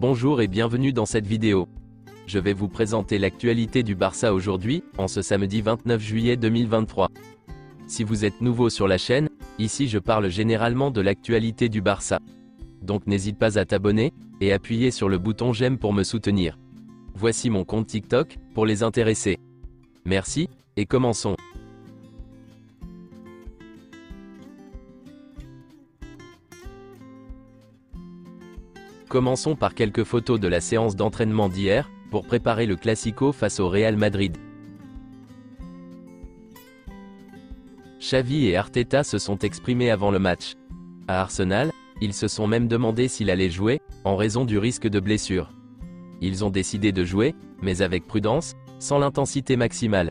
Bonjour et bienvenue dans cette vidéo. Je vais vous présenter l'actualité du Barça aujourd'hui, en ce samedi 29 juillet 2023. Si vous êtes nouveau sur la chaîne, ici je parle généralement de l'actualité du Barça. Donc n'hésite pas à t'abonner, et appuyer sur le bouton j'aime pour me soutenir. Voici mon compte TikTok, pour les intéressés. Merci, et commençons. Commençons par quelques photos de la séance d'entraînement d'hier, pour préparer le Classico face au Real Madrid. Xavi et Arteta se sont exprimés avant le match. À Arsenal, ils se sont même demandé s'il allait jouer, en raison du risque de blessure. Ils ont décidé de jouer, mais avec prudence, sans l'intensité maximale.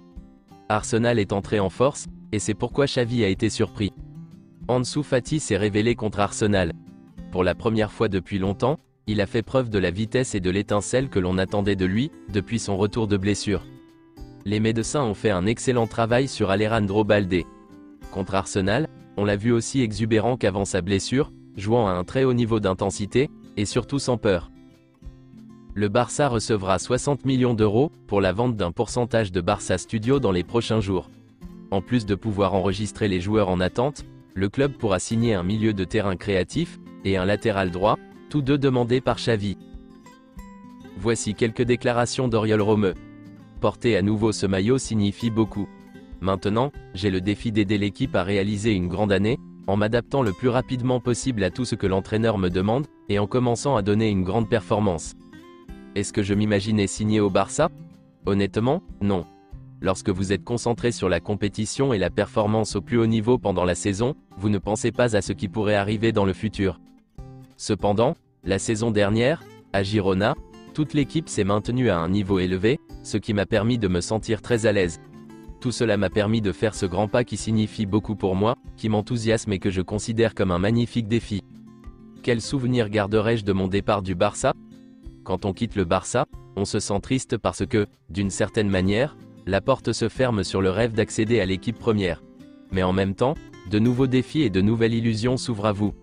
Arsenal est entré en force, et c'est pourquoi Xavi a été surpris. Ansu Fati s'est révélé contre Arsenal. Pour la première fois depuis longtemps, il a fait preuve de la vitesse et de l'étincelle que l'on attendait de lui, depuis son retour de blessure. Les médecins ont fait un excellent travail sur Alejandro Balde. Contre Arsenal, on l'a vu aussi exubérant qu'avant sa blessure, jouant à un très haut niveau d'intensité, et surtout sans peur. Le Barça recevra 60 millions d'euros, pour la vente d'un pourcentage de Barça Studio dans les prochains jours. En plus de pouvoir enregistrer les joueurs en attente, le club pourra signer un milieu de terrain créatif, et un latéral droit, tous deux demandés par Xavi. Voici quelques déclarations d'Oriol Romeu. Porter à nouveau ce maillot signifie beaucoup. Maintenant, j'ai le défi d'aider l'équipe à réaliser une grande année, en m'adaptant le plus rapidement possible à tout ce que l'entraîneur me demande, et en commençant à donner une grande performance. Est-ce que je m'imaginais signer au Barça? Honnêtement, non. Lorsque vous êtes concentré sur la compétition et la performance au plus haut niveau pendant la saison, vous ne pensez pas à ce qui pourrait arriver dans le futur. Cependant, la saison dernière, à Girona, toute l'équipe s'est maintenue à un niveau élevé, ce qui m'a permis de me sentir très à l'aise. Tout cela m'a permis de faire ce grand pas qui signifie beaucoup pour moi, qui m'enthousiasme et que je considère comme un magnifique défi. Quel souvenir garderai-je de mon départ du Barça? Quand on quitte le Barça, on se sent triste parce que, d'une certaine manière, la porte se ferme sur le rêve d'accéder à l'équipe première. Mais en même temps, de nouveaux défis et de nouvelles illusions s'ouvrent à vous.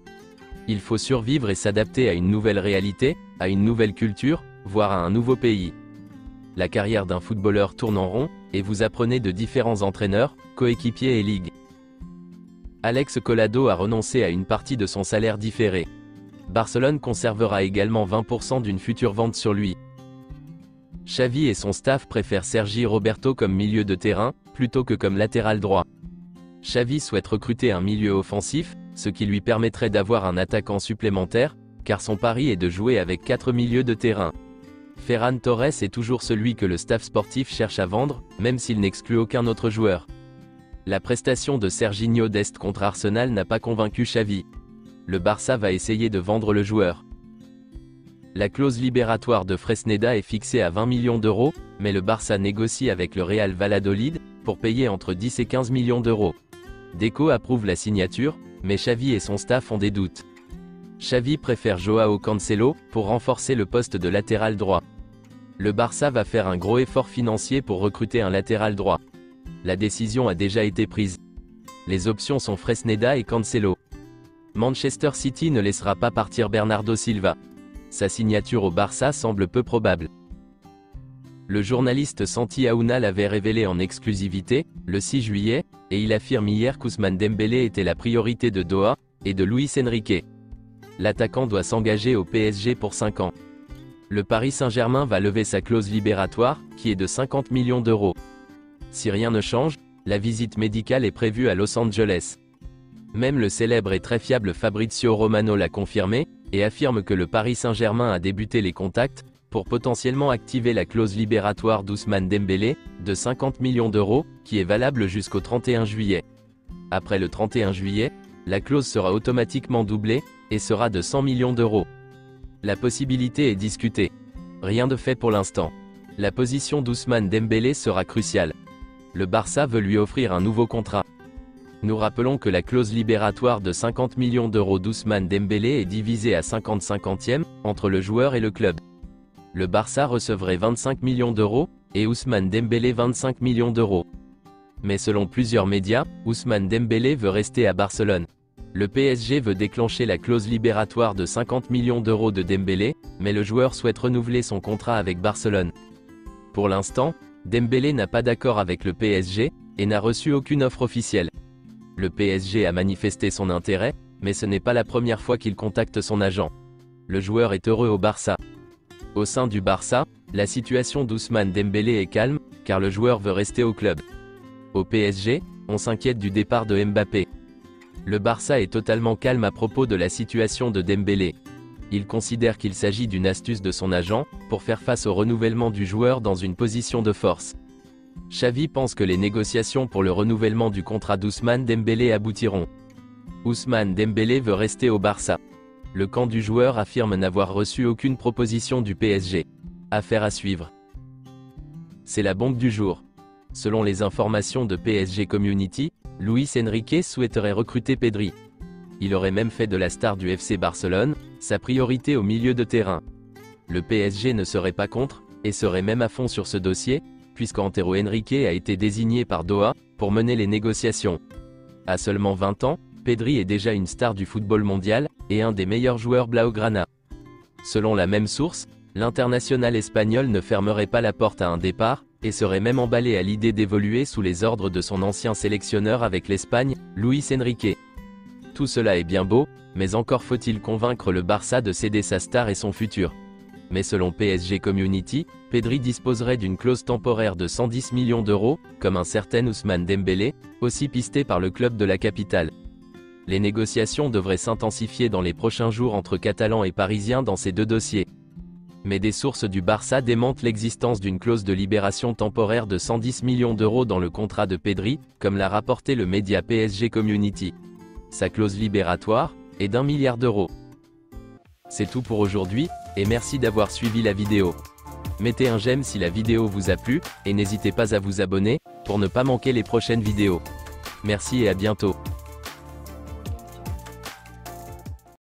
Il faut survivre et s'adapter à une nouvelle réalité, à une nouvelle culture, voire à un nouveau pays. La carrière d'un footballeur tourne en rond, et vous apprenez de différents entraîneurs, coéquipiers et ligues. Alex Collado a renoncé à une partie de son salaire différé. Barcelone conservera également 20% d'une future vente sur lui. Xavi et son staff préfèrent Sergi Roberto comme milieu de terrain, plutôt que comme latéral droit. Xavi souhaite recruter un milieu offensif, ce qui lui permettrait d'avoir un attaquant supplémentaire, car son pari est de jouer avec 4 milieux de terrain. Ferran Torres est toujours celui que le staff sportif cherche à vendre, même s'il n'exclut aucun autre joueur. La prestation de Serginho Dest contre Arsenal n'a pas convaincu Xavi. Le Barça va essayer de vendre le joueur. La clause libératoire de Fresneda est fixée à 20 millions d'euros, mais le Barça négocie avec le Real Valladolid, pour payer entre 10 et 15 millions d'euros. Deco approuve la signature, mais Xavi et son staff ont des doutes. Xavi préfère Joao Cancelo, pour renforcer le poste de latéral droit. Le Barça va faire un gros effort financier pour recruter un latéral droit. La décision a déjà été prise. Les options sont Fresneda et Cancelo. Manchester City ne laissera pas partir Bernardo Silva. Sa signature au Barça semble peu probable. Le journaliste Santi Aouna l'avait révélé en exclusivité, le 6 juillet, et il affirme hier qu'Ousmane Dembélé était la priorité de Doha, et de Luis Enrique. L'attaquant doit s'engager au PSG pour 5 ans. Le Paris Saint-Germain va lever sa clause libératoire, qui est de 50 millions d'euros. Si rien ne change, la visite médicale est prévue à Los Angeles. Même le célèbre et très fiable Fabrizio Romano l'a confirmé, et affirme que le Paris Saint-Germain a débuté les contacts, pour potentiellement activer la clause libératoire d'Ousmane Dembélé, de 50 millions d'euros, qui est valable jusqu'au 31 juillet. Après le 31 juillet, la clause sera automatiquement doublée, et sera de 100 millions d'euros. La possibilité est discutée. Rien de fait pour l'instant. La position d'Ousmane Dembélé sera cruciale. Le Barça veut lui offrir un nouveau contrat. Nous rappelons que la clause libératoire de 50 millions d'euros d'Ousmane Dembélé est divisée à 50-50e, entre le joueur et le club. Le Barça recevrait 25 millions d'euros, et Ousmane Dembélé 25 millions d'euros. Mais selon plusieurs médias, Ousmane Dembélé veut rester à Barcelone. Le PSG veut déclencher la clause libératoire de 50 millions d'euros de Dembélé, mais le joueur souhaite renouveler son contrat avec Barcelone. Pour l'instant, Dembélé n'a pas d'accord avec le PSG, et n'a reçu aucune offre officielle. Le PSG a manifesté son intérêt, mais ce n'est pas la première fois qu'il contacte son agent. Le joueur est heureux au Barça. Au sein du Barça, la situation d'Ousmane Dembélé est calme, car le joueur veut rester au club. Au PSG, on s'inquiète du départ de Mbappé. Le Barça est totalement calme à propos de la situation de Dembélé. Il considère qu'il s'agit d'une astuce de son agent, pour faire face au renouvellement du joueur dans une position de force. Xavi pense que les négociations pour le renouvellement du contrat d'Ousmane Dembélé aboutiront. Ousmane Dembélé veut rester au Barça. Le camp du joueur affirme n'avoir reçu aucune proposition du PSG. Affaire à suivre. C'est la bombe du jour. Selon les informations de PSG Community, Luis Enrique souhaiterait recruter Pedri. Il aurait même fait de la star du FC Barcelone sa priorité au milieu de terrain. Le PSG ne serait pas contre, et serait même à fond sur ce dossier, puisqu'Antero Henrique a été désigné par Doha pour mener les négociations. À seulement 20 ans, Pedri est déjà une star du football mondial, et un des meilleurs joueurs blaugrana. Selon la même source, l'international espagnol ne fermerait pas la porte à un départ, et serait même emballé à l'idée d'évoluer sous les ordres de son ancien sélectionneur avec l'Espagne, Luis Enrique. Tout cela est bien beau, mais encore faut-il convaincre le Barça de céder sa star et son futur. Mais selon PSG Community, Pedri disposerait d'une clause temporaire de 110 millions d'euros, comme un certain Ousmane Dembélé, aussi pisté par le club de la capitale. Les négociations devraient s'intensifier dans les prochains jours entre Catalans et Parisiens dans ces deux dossiers. Mais des sources du Barça démentent l'existence d'une clause de libération temporaire de 110 millions d'euros dans le contrat de Pedri, comme l'a rapporté le média PSG Community. Sa clause libératoire est d'1 milliard d'euros. C'est tout pour aujourd'hui, et merci d'avoir suivi la vidéo. Mettez un j'aime si la vidéo vous a plu, et n'hésitez pas à vous abonner, pour ne pas manquer les prochaines vidéos. Merci et à bientôt.